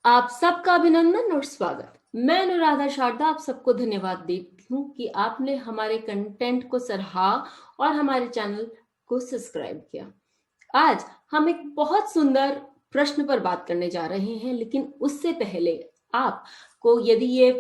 आप सबका अभिनंदन और स्वागत। मैं अनुराधा शारदा आप सबको धन्यवाद देती हूँ कि आपने हमारे कंटेंट को सराहा और हमारे चैनल को सब्सक्राइब किया। आज हम एक बहुत सुंदर प्रश्न पर बात करने जा रहे हैं, लेकिन उससे पहले आपको यदि ये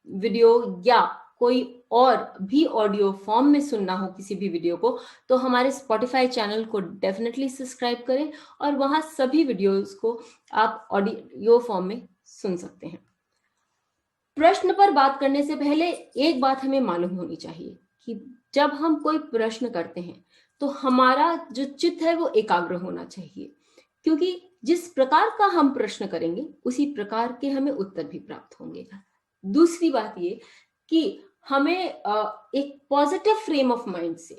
वीडियो या कोई और भी ऑडियो फॉर्म में सुनना हो किसी भी वीडियो को, तो हमारे स्पॉटिफाई चैनल को डेफिनेटली सब्सक्राइब करें और वहां सभी वीडियोस को आप ऑडियो फॉर्म में सुन सकते हैं। प्रश्न पर बात करने से पहले एक बात हमें मालूम होनी चाहिए कि जब हम कोई प्रश्न करते हैं तो हमारा जो चित्त है वो एकाग्र होना चाहिए, क्योंकि जिस प्रकार का हम प्रश्न करेंगे उसी प्रकार के हमें उत्तर भी प्राप्त होंगे। दूसरी बात ये कि हमें एक पॉजिटिव फ्रेम ऑफ माइंड से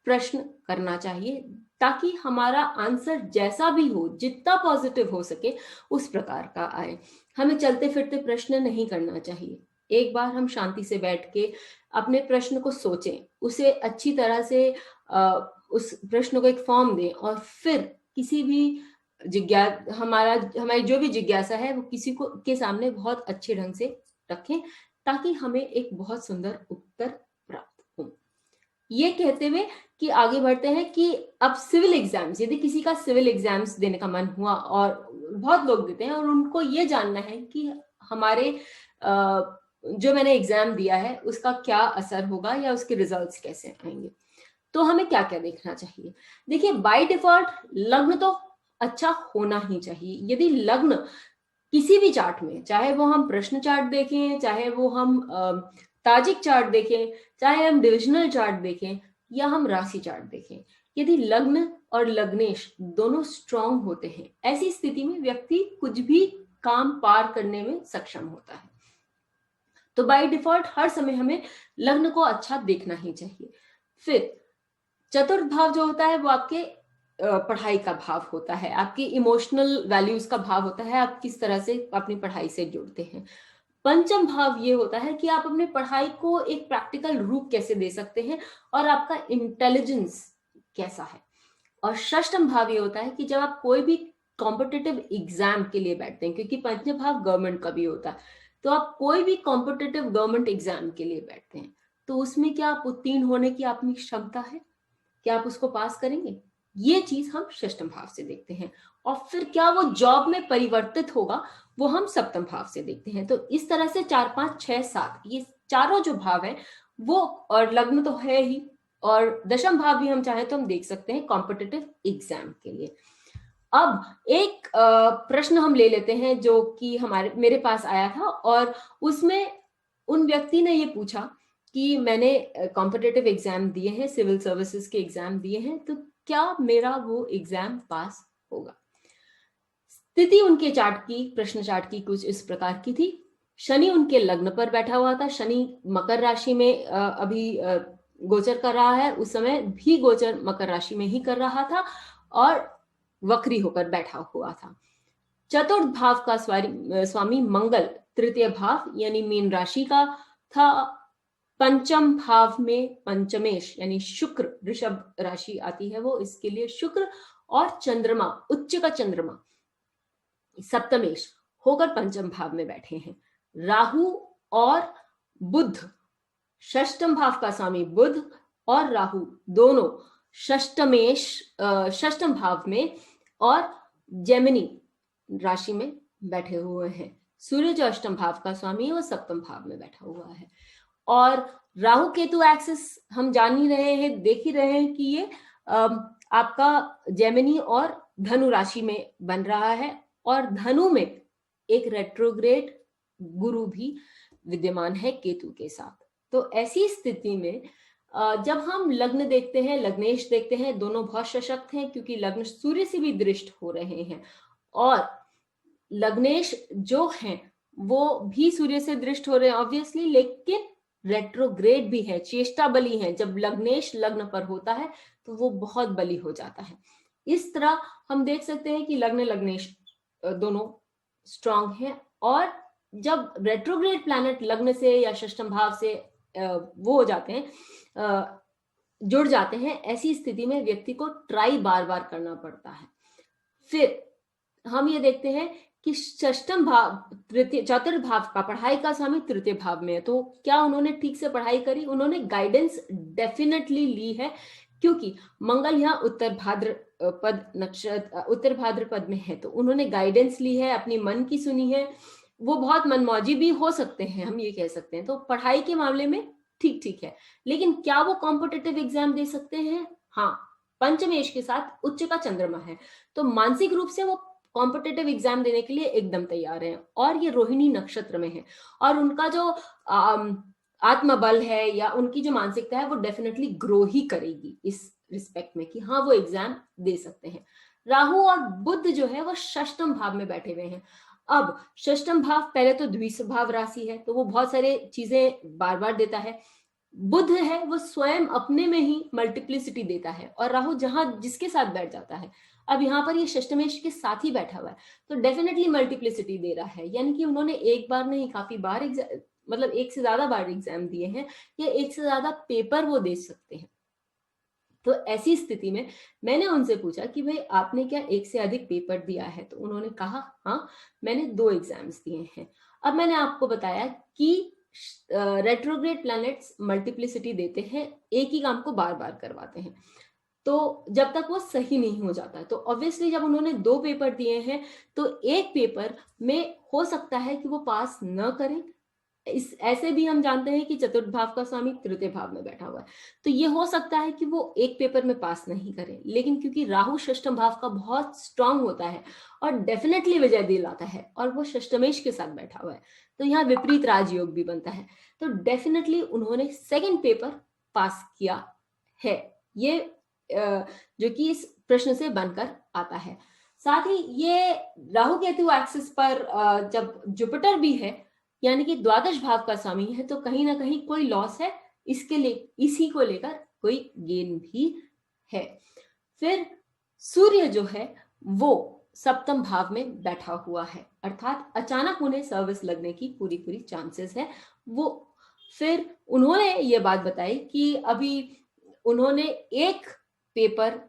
प्रश्न करना चाहिए, ताकि हमारा आंसर जैसा भी हो, जितना पॉजिटिव हो सके उस प्रकार का आए। हमें चलते फिरते प्रश्न नहीं करना चाहिए। एक बार हम शांति से बैठ के अपने प्रश्न को सोचें, उसे अच्छी तरह से उस प्रश्न को एक फॉर्म दें और फिर किसी भी हमारी जो भी जिज्ञासा है वो किसी को के सामने बहुत अच्छे ढंग से रखें, ताकि हमें एक बहुत सुंदर उत्तर प्राप्त हो। ये कहते हुए कि आगे बढ़ते हैं कि अब सिविल एग्जाम्स, यदि किसी का सिविल एग्जाम्स देने का मन हुआ, और बहुत लोग देते हैं और उनको ये जानना है कि हमारे जो मैंने एग्जाम दिया है उसका क्या असर होगा या उसके रिजल्ट्स कैसे आएंगे, तो हमें क्या क्या देखना चाहिए। देखिए, बाय डिफॉल्ट लग्न तो अच्छा होना ही चाहिए। यदि लग्न किसी भी चार्ट में, चाहे वो हम प्रश्न चार्ट देखें, चाहे वो हम ताजिक चार्ट देखें, चाहे हम डिविजनल चार्ट देखें या हम राशि चार्ट देखें, यदि लग्न और लग्नेश दोनों स्ट्रांग होते हैं, ऐसी स्थिति में व्यक्ति कुछ भी काम पार करने में सक्षम होता है। तो बाय डिफॉल्ट हर समय हमें लग्न को अच्छा देखना ही चाहिए। फिर चतुर्थ भाव जो होता है वो आपके पढ़ाई का भाव होता है, आपकी इमोशनल वैल्यूज का भाव होता है, आप किस तरह से अपनी पढ़ाई से जुड़ते हैं। पंचम भाव ये होता है कि आप अपने पढ़ाई को एक प्रैक्टिकल रूप कैसे दे सकते हैं और आपका इंटेलिजेंस कैसा है। और षष्ठम भाव ये होता है कि जब आप कोई भी कॉम्पिटिटिव एग्जाम के लिए बैठते हैं, क्योंकि पंचम भाव गवर्नमेंट का भी होता है, तो आप कोई भी कॉम्पिटिटिव गवर्नमेंट एग्जाम के लिए बैठते हैं तो उसमें क्या आप उत्तीर्ण होने की आप में क्षमता है, क्या आप उसको पास करेंगे, ये चीज हम षष्ठम भाव से देखते हैं। और फिर क्या वो जॉब में परिवर्तित होगा, वो हम सप्तम भाव से देखते हैं। तो इस तरह से 4 5 6 7 ये चारों जो भाव है वो, और लग्न तो है ही, और दशम भाव भी हम चाहे तो हम देख सकते हैं कॉम्पिटिटिव एग्जाम के लिए। अब एक प्रश्न हम ले लेते हैं जो कि मेरे पास आया था, और उसमें उन व्यक्ति ने ये पूछा कि मैंने कॉम्पिटिटिव एग्जाम दिए हैं, सिविल सर्विसेज के एग्जाम दिए हैं, तो क्या मेरा वो एग्जाम पास होगा। स्थिति उनके चार्ट की, प्रश्न चार्ट की कुछ इस प्रकार की थी। शनि उनके लग्न पर बैठा हुआ था, शनि मकर राशि में अभी गोचर कर रहा है, उस समय भी गोचर मकर राशि में ही कर रहा था और वक्री होकर बैठा हुआ था। चतुर्थ भाव का स्वामी मंगल तृतीय भाव यानी मीन राशि का था। पंचम भाव में पंचमेश यानी शुक्र, वृषभ राशि आती है वो, इसके लिए शुक्र और चंद्रमा, उच्च का चंद्रमा सप्तमेश होकर पंचम भाव में बैठे हैं। राहु और बुध, षष्टम भाव का स्वामी बुध और राहु दोनों षष्टम भाव में और जेमिनी राशि में बैठे हुए हैं। सूर्य जो अष्टम भाव का स्वामी है वो सप्तम भाव में बैठा हुआ है। और राहु केतु एक्सिस हम जान ही रहे हैं, देख ही रहे हैं कि ये आपका जेमिनी और धनु राशि में बन रहा है, और धनु में एक रेट्रोग्रेड गुरु भी विद्यमान है केतु के साथ। तो ऐसी स्थिति में जब हम लग्न देखते हैं, लग्नेश देखते हैं, दोनों बहुत सशक्त हैं, क्योंकि लग्न सूर्य से भी दृष्ट हो रहे हैं और लग्नेश जो हैं वो भी सूर्य से दृष्ट हो रहे हैं ऑब्वियसली, लेकिन रेट्रोग्रेड भी है, चेष्टा बली है। जब लग्नेश लग्न पर होता है तो वो बहुत बली हो जाता है। इस तरह हम देख सकते हैं कि लग्न लग्नेश दोनों स्ट्रांग हैं, और जब रेट्रोग्रेड प्लैनेट लग्न से या षष्टम भाव से वो हो जाते हैं, जुड़ जाते हैं, ऐसी स्थिति में व्यक्ति को ट्राई बार बार करना पड़ता है। फिर हम ये देखते हैं कि षष्ठम भाव तृतीय चतुर्थ भाव का, पढ़ाई का स्वामी तृतीय भाव में है, तो क्या उन्होंने ठीक से पढ़ाई करी? उन्होंने गाइडेंस डेफिनेटली ली है, क्योंकि मंगल यहाँ उत्तर भाद्रपद नक्षत्र, उत्तर भाद्रपद में है, तो उन्होंने गाइडेंस ली है, अपनी मन की सुनी है। वो बहुत मनमौजी भी हो सकते हैं, हम ये कह सकते हैं। तो पढ़ाई के मामले में ठीक ठीक है, लेकिन क्या वो कॉम्पिटिटिव एग्जाम दे सकते हैं? हाँ, पंचमेश के साथ उच्च का चंद्रमा है, तो मानसिक रूप से वो कॉम्पिटिटिव एग्जाम देने के लिए एकदम तैयार हैं। और ये रोहिणी नक्षत्र में है, और उनका जो आत्मबल है या उनकी जो मानसिकता है वो डेफिनेटली ग्रो ही करेगी इस रिस्पेक्ट में कि हाँ वो एग्जाम दे सकते हैं। राहु और बुध जो है वो षष्ठम भाव में बैठे हुए हैं। अब षष्ठम भाव पहले तो द्विस्वभाव राशि है, तो वो बहुत सारे चीजें बार बार देता है। बुध है वो स्वयं अपने में ही मल्टीप्लिसिटी देता है, और राहु जहां जिसके साथ बैठ जाता है, अब यहाँ पर ये षष्टमेश के साथ ही बैठा हुआ है, तो डेफिनेटली मल्टीप्लिसिटी दे रहा है। यानी कि उन्होंने एक बार नहीं, काफी बार मतलब एक से ज्यादा बार एग्जाम दिए हैं, या एक से ज्यादा पेपर वो दे सकते हैं। तो ऐसी स्थिति में मैंने उनसे पूछा कि भाई आपने क्या एक से अधिक पेपर दिया है? तो उन्होंने कहा हाँ, मैंने 2 एग्जाम्स दिए हैं। अब मैंने आपको बताया कि रेट्रोग्रेड प्लैनेट्स मल्टीप्लिसिटी देते हैं, एक ही काम को बार बार करवाते हैं, तो जब तक वो सही नहीं हो जाता है। तो ऑब्वियसली जब उन्होंने 2 पेपर दिए हैं, तो एक पेपर में हो सकता है कि वो पास न करें। इस ऐसे भी हम जानते हैं कि चतुर्थ भाव का स्वामी तृतीय भाव में बैठा हुआ है, तो ये हो सकता है कि वो एक पेपर में पास नहीं करे, लेकिन क्योंकि राहु षष्ठम भाव का बहुत स्ट्रांग होता है और डेफिनेटली विजय दिलाता है, और वो षष्टमेश के साथ बैठा हुआ है, तो यहाँ विपरीत राजयोग भी बनता है, तो डेफिनेटली उन्होंने सेकेंड पेपर पास किया है। ये जो कि इस प्रश्न से बनकर आता है। साथ ही ये राहु केतु एक्सिस पर जब जुपिटर भी है, यानी कि द्वादश भाव का स्वामी है, तो कहीं ना कहीं कोई लॉस है, इसके लिए इसी को लेकर कोई गेन भी है। फिर सूर्य जो है वो सप्तम भाव में बैठा हुआ है, अर्थात अचानक उन्हें सर्विस लगने की पूरी पूरी चांसेस है। वो फिर उन्होंने ये बात बताई कि अभी उन्होंने एक पेपर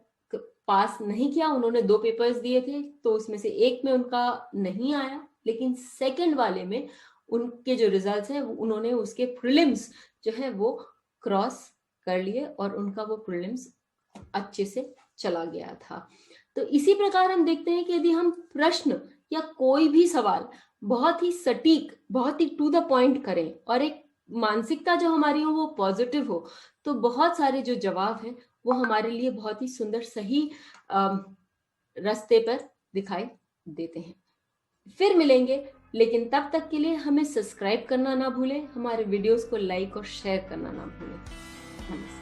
पास नहीं किया, उन्होंने 2 पेपर्स दिए थे, तो उसमें से एक में उनका नहीं आया, लेकिन सेकंड वाले में उनके जो रिजल्ट्स हैं उन्होंने उसके प्रीलिम्स जो है वो क्रॉस कर लिए, और उनका वो प्रीलिम्स अच्छे से चला गया था। तो इसी प्रकार हम देखते हैं कि यदि हम प्रश्न या कोई भी सवाल बहुत ही सटीक, बहुत ही टू द पॉइंट करें, और एक मानसिकता जो हमारी हो वो पॉजिटिव हो, तो बहुत सारे जो जवाब हैं वो हमारे लिए बहुत ही सुंदर, सही रास्ते पर दिखाई देते हैं। फिर मिलेंगे, लेकिन तब तक के लिए हमें सब्सक्राइब करना ना भूलें, हमारे वीडियोस को लाइक और शेयर करना ना भूलें। नमस्कार।